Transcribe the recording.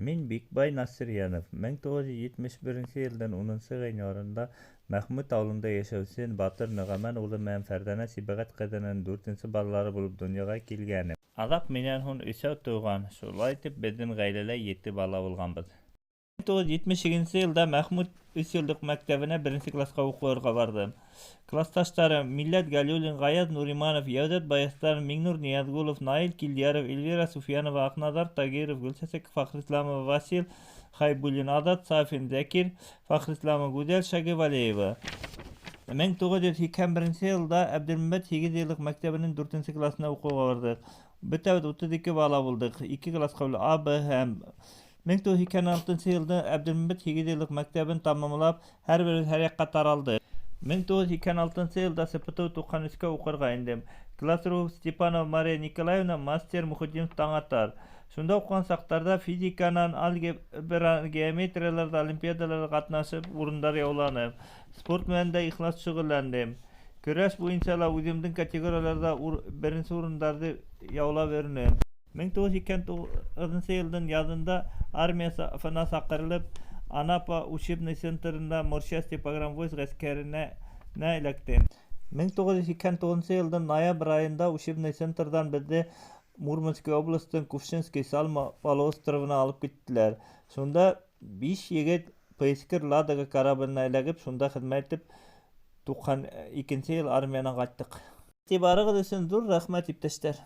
Мин Бикбай Насырьянов. 1971 елдан 10 гыйнварында Мәхмүт авылында яшәүче Батыр Ныгаман улы менән Фәрдәнә Сибәгать кызының 4нче балалары булып дөньяга килгәнем. Аҙаҡ минән һуң 3 тыуған. Шулай итеп, беҙҙең ғаиләлә 7 бала булғанбыҙ. 1972 елда Мәхмүт 3 йылдыҡ мәктәбенә 1 класҡа уҡырға барҙым. Класташтарым Милләт Галиуллин, Ғаяз Нуриманов, Йәүҙәт Баястан, Миңнур Ниязғолов, Наил Килдияров, Эльвира Суфьянова, Аҡназар Тагиров, Гөлсәсәк Фәхрисламова, Васил Хәйбуллин, Азат Сафин, Зәкир Фәхрисламов, Гүзәл Шәгивәлиева. 1981 елда Әбделмәмәт 8 йыллыҡ мәктәбенең 4 классына уҡыуға барҙыҡ. Бөтәбеҙ 32 бала булдыҡ. 2 класҡа А, Б һәм 1986 елда Әбделмәмәт 8 йыллыҡ мәктәбен тамамлап, һәр беребеҙ һәр яҡҡа таралдыҡ. 1986 елда СПТУ 93-кә уҡырға индем. Классрум Степанова Мария Николаевна, мастер Мухутдинов Таңатар. Шунда уҡыған саҡтарҙа физиканан, алгебра, геометрияларҙа, олимпиадаларҙа ҡатнашып, урындар яуланым. Спорт менән дә ихлас шөғөлләндем. Көрәш буйынса ла үҙемдең категорияларҙа 1-нсе урындарҙы яулап йөрөнөм. 1989 йылдың яҙында армия сафына саҡырылып, Анапа учебный центрында Морща Степаграмвойск ғәскәренә эләктем. 1989 йылдың ноябрь айында учебный центрдан беҙҙе Мурманский областың Кувшинский Салма полуостровына алып киттеләр. Шунда 5 егет Поискер Ладога кораблена эләгеп, шунда хеҙмәт итеп, 92 йыл армиянан ҡайттыҡ. Игътибарығыҙ өсөн ҙур рәхмәт, иптәштәр.